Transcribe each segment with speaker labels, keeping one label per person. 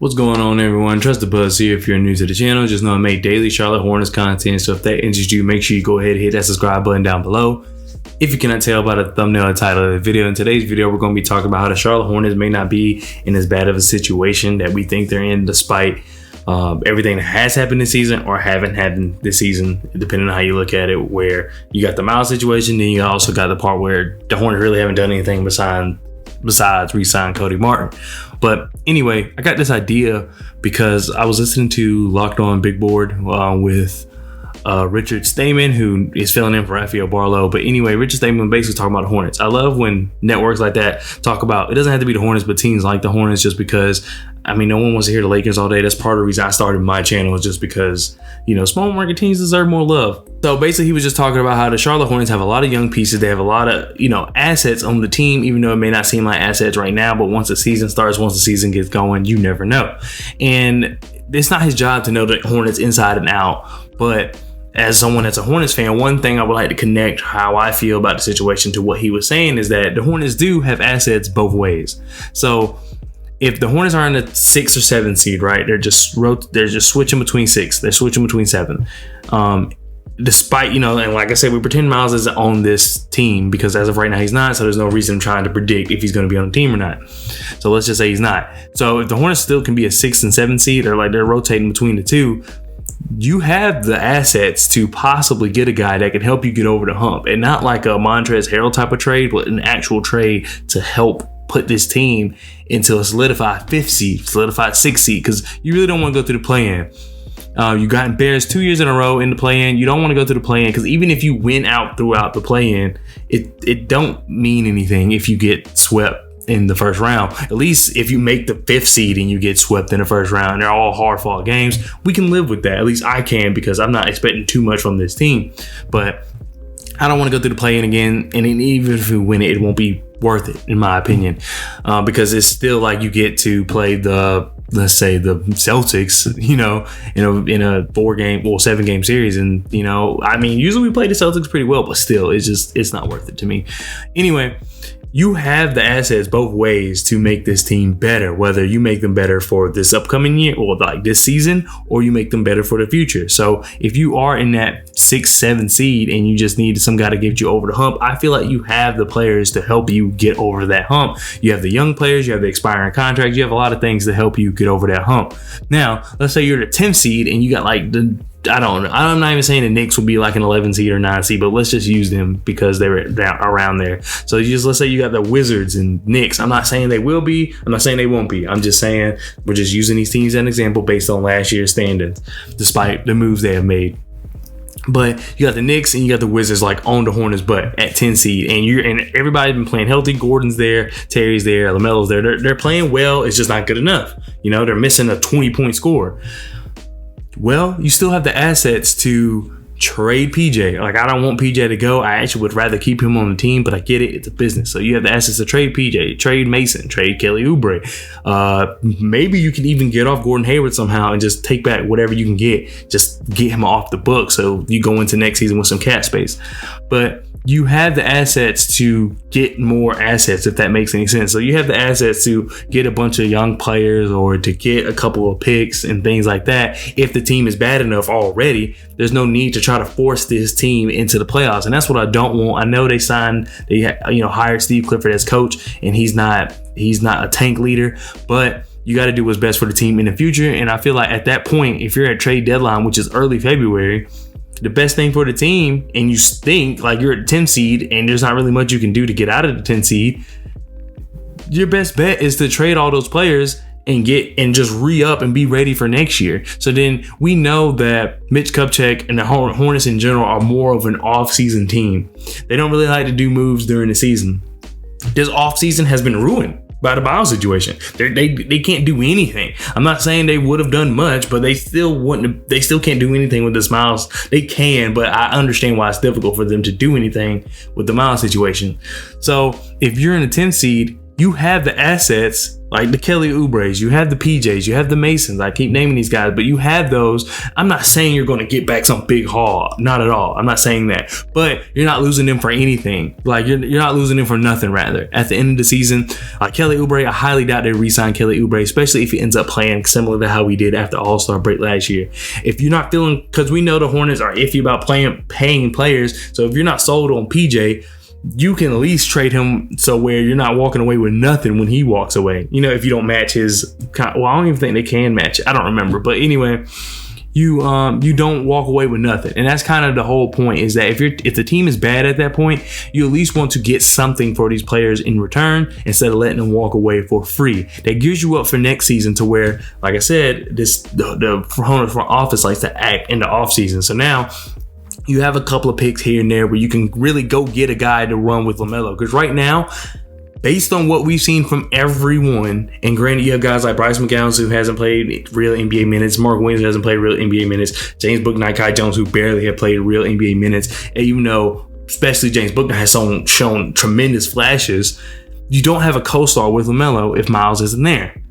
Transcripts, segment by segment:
Speaker 1: What's going on, everyone? Trust the Buzz here. If you're new to the channel, just know I make daily Charlotte Hornets content, so if that interests you, make sure you go ahead and hit that subscribe button down below. If you cannot tell by the thumbnail and title of the video, in today's video, we're going to be talking about how the Charlotte Hornets may not be in as bad of a situation that we think they're in, despite everything that has happened this season or haven't happened this season, depending on how you look at it, where you got the Miles situation, then you also got the part where the Hornets really haven't done anything besides re-sign Cody Martin. But anyway, I got this idea because I was listening to Locked On Big Board with Richard Stayman, who is filling in for Raphael Barlow. But anyway, Richard Stayman basically talking about the Hornets. I love when networks like that talk about, it doesn't have to be the Hornets, but teams like the Hornets, just because, I mean, no one wants to hear the Lakers all day. That's part of the reason I started my channel, is just because, you know, small market teams deserve more love. So basically, he was just talking about how the Charlotte Hornets have a lot of young pieces. They have a lot of, you know, assets on the team, even though it may not seem like assets right now. But once the season starts, once the season gets going, you never know. And it's not his job to know the Hornets inside and out. But as someone that's a Hornets fan, one thing I would like to connect how I feel about the situation to what he was saying is that the Hornets do have assets both ways. So if the Hornets are in the 6 or 7 seed, right, they're just switching between 6, they're switching between 7. Despite, you know, and like I said, we pretend Miles isn't on this team because as of right now he's not, so there's no reason trying to predict if he's going to be on the team or not. So let's just say he's not. So if the Hornets still can be a 6 and 7 seed, or like they're rotating between the two, you have the assets to possibly get a guy that can help you get over the hump, and not like a Montrezl Harrell type of trade, but an actual trade to help put this team into a solidified 5th seed, solidified 6th seed, because you really don't want to go through the play-in. You got embarrassed 2 years in a row in the play-in. You don't want to go through the play-in, because even if you win out throughout the play-in, it don't mean anything if you get swept in the first round. At least if you make the 5th seed and you get swept in the first round, they're all hard-fought games, we can live with that. At least I can, because I'm not expecting too much from this team. But I don't want to go through the play-in again, and even if we win it, it won't be worth it, in my opinion, because it's still like you get to play the, let's say, the Celtics, you know, in a 7-game series. And, you know, I mean, usually we play the Celtics pretty well, but still, it's not worth it to me. Anyway, you have the assets both ways to make this team better, whether you make them better for this upcoming year or like this season, or you make them better for the future. So if you are in that 6, 7 seed and you just need some guy to get you over the hump, I feel like you have the players to help you get over that hump. You have the young players, you have the expiring contracts, you have a lot of things to help you get over that hump. Now, let's say you're the 10th seed and you got like I'm not even saying the Knicks will be like an 11 seed or 9 seed, but let's just use them because they're around there. So let's say you got the Wizards and Knicks. I'm not saying they will be. I'm not saying they won't be. I'm just saying we're just using these teams as an example based on last year's standings, despite the moves they have made. But you got the Knicks and you got the Wizards like on the Hornets, but at 10 seed, and everybody's been playing healthy. Gordon's there, Terry's there, LaMelo's there. They're playing well. It's just not good enough. You know, they're missing a 20-point score. Well, you still have the assets to trade PJ. Like, I don't want PJ to go. I actually would rather keep him on the team, but I get it. It's a business. So you have the assets to trade PJ, trade Mason, trade Kelly Oubre. Maybe you can even get off Gordon Hayward somehow and just take back whatever you can get. Just get him off the book so you go into next season with some cap space. But you have the assets to get more assets, if that makes any sense. So you have the assets to get a bunch of young players or to get a couple of picks and things like that. If the team is bad enough already, there's no need to try to force this team into the playoffs. And that's what I don't want. I know they hired Steve Clifford as coach, and he's not a tank leader, but you got to do what's best for the team in the future. And I feel like at that point, if you're at trade deadline, which is early February, the best thing for the team, and you think like you're at 10 seed and there's not really much you can do to get out of the 10 seed, your best bet is to trade all those players and just re-up and be ready for next year. So then we know that Mitch Kupchak and the Hornets in general are more of an off-season team. They don't really like to do moves during the season. This off-season has been ruined by the Miles situation. They can't do anything. I'm not saying they would have done much, but they still can't do anything with this Miles. They can, but I understand why it's difficult for them to do anything with the Miles situation. So if you're in a 10 seed, you have the assets like the Kelly Oubres, you have the PJs, you have the Masons. I keep naming these guys, but you have those. I'm not saying you're going to get back some big haul. Not at all. I'm not saying that. But you're not losing them for anything. Like you're not losing them for nothing, rather. At the end of the season, Kelly Oubre, I highly doubt they re-sign Kelly Oubre, especially if he ends up playing similar to how we did after All-Star break last year. If you're not feeling, because we know the Hornets are iffy about paying players. So if you're not sold on PJ, you can at least trade him so where you're not walking away with nothing when he walks away. You know, if you don't match his, well, I don't even think they can match it. I don't remember. But anyway, you don't walk away with nothing. And that's kind of the whole point, is that if the team is bad at that point, you at least want to get something for these players in return instead of letting them walk away for free. That gears you up for next season to where, like I said, the Hornets front office likes to act in the offseason. So now you have a couple of picks here and there where you can really go get a guy to run with LaMelo. Because right now, based on what we've seen from everyone, and granted, you have guys like Bryce McGowan who hasn't played real NBA minutes, Mark Williams who hasn't played real NBA minutes, James Bouknight, Kai Jones who barely have played real NBA minutes, and even though especially James Bouknight has shown tremendous flashes, you don't have a co-star with LaMelo if Miles isn't there.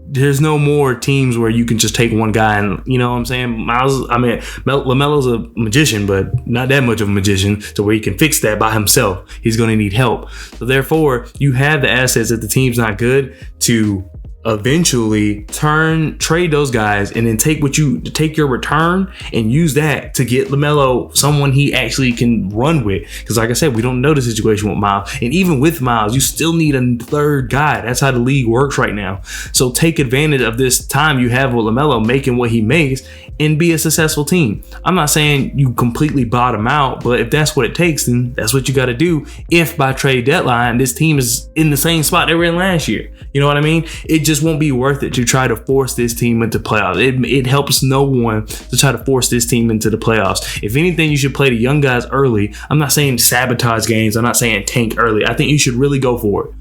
Speaker 1: There's no more teams where you can just take one guy and, you know what I'm saying? LaMelo's a magician, but not that much of a magician to where he can fix that by himself. He's going to need help. So therefore, you have the assets if the team's not good to eventually trade those guys and then take your return and use that to get LaMelo someone he actually can run with. Because like I said, we don't know the situation with Miles, and even with Miles, you still need a third guy. That's how the league works right now. So take advantage of this time you have with LaMelo making what he makes and be a successful team. I'm not saying you completely bottom out, but if that's what it takes, then that's what you got to do. If by trade deadline this team is in the same spot they were in last year, you know what I mean? It just won't be worth it to try to force this team into playoffs. It helps no one to try to force this team into the playoffs. If anything, you should play the young guys early. I'm not saying sabotage games. I'm not saying tank early. I think you should really go for it.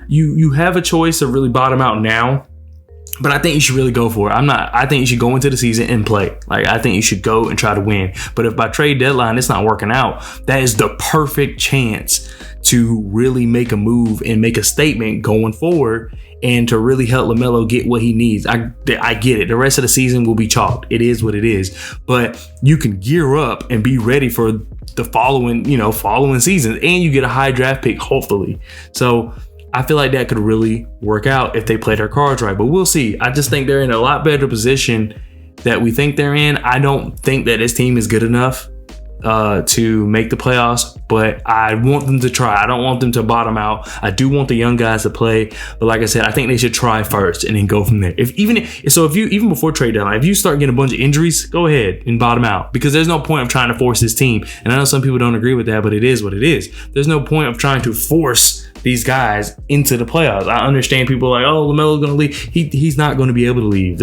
Speaker 1: You have a choice to really bottom out now, but I think you should really go for it. I think you should go into the season and play. Like, I think you should go and try to win. But if by trade deadline it's not working out, that is the perfect chance to really make a move and make a statement going forward and to really help LaMelo get what he needs. I get it. The rest of the season will be chalked. It is what it is. But you can gear up and be ready for the following season, and you get a high draft pick, hopefully. So I feel like that could really work out if they play their cards right. But we'll see. I just think they're in a lot better position that we think they're in. I don't think that this team is good enough to make the playoffs, but I want them to try. I don't want them to bottom out. I do want the young guys to play, but like I said, I think they should try first and then go from there. Even before trade deadline, if you start getting a bunch of injuries, go ahead and bottom out, because there's no point of trying to force this team. And I know some people don't agree with that, but it is what it is. There's no point of trying to force these guys into the playoffs. I understand people are like, oh, LaMelo's going to leave. He's not going to be able to leave.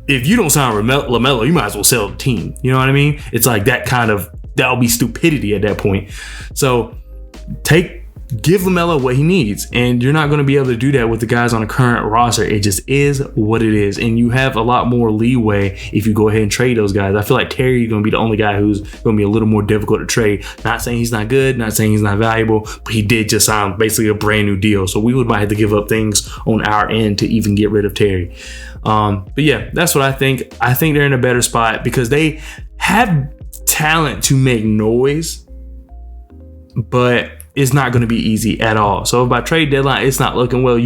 Speaker 1: If you don't sign LaMelo, you might as well sell the team. You know what I mean? It's like that'll be stupidity at that point. So give LaMelo what he needs, and you're not going to be able to do that with the guys on the current roster. It just is what it is, and you have a lot more leeway if you go ahead and trade those guys. I feel like Terry is going to be the only guy who's going to be a little more difficult to trade. Not saying he's not good, not saying he's not valuable, but he did just sign basically a brand new deal, so we might have to give up things on our end to even get rid of Terry. But yeah, that's what I think. I think they're in a better spot because they have talent to make noise, but it's not going to be easy at all. So if by trade deadline it's not looking well,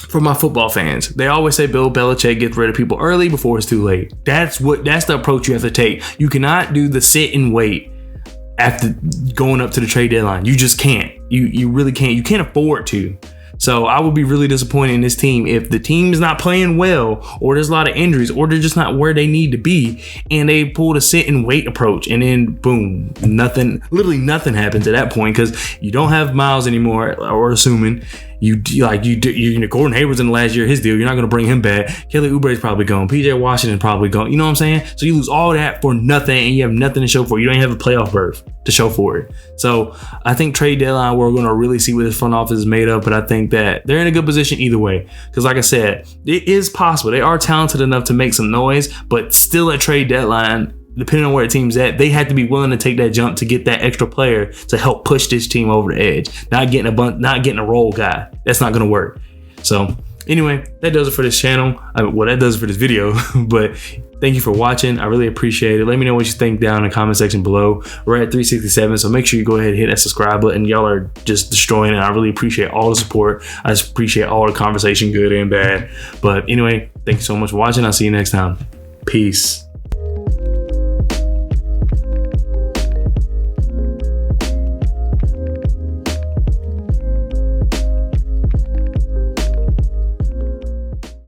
Speaker 1: for my football fans, they always say Bill Belichick gets rid of people early before it's too late. That's the approach you have to take. You cannot do the sit and wait after going up to the trade deadline. You just can't. You really can't. You can't afford to. So I would be really disappointed in this team if the team is not playing well, or there's a lot of injuries, or they're just not where they need to be, and they pull the sit and wait approach, and then boom, literally nothing happens at that point because you don't have Miles anymore, or assuming. Gordon Hayward's in the last year of his deal. You're not going to bring him back. Kelly Oubre's probably gone. PJ Washington probably gone. You know what I'm saying? So you lose all that for nothing, and you have nothing to show for it. You don't even have a playoff berth to show for it. So I think trade deadline, we're going to really see what this front office is made of, but I think that they're in a good position either way. Because like I said, it is possible. They are talented enough to make some noise, but still at trade deadline, depending on where a team's at, they have to be willing to take that jump to get that extra player to help push this team over the edge. Not getting a role guy. That's not going to work. So anyway, that does it for this channel. Well, that does it for this video. But thank you for watching. I really appreciate it. Let me know what you think down in the comment section below. We're at 367, so make sure you go ahead and hit that subscribe button. Y'all are just destroying it. I really appreciate all the support. I just appreciate all the conversation, good and bad. But anyway, thank you so much for watching. I'll see you next time. Peace.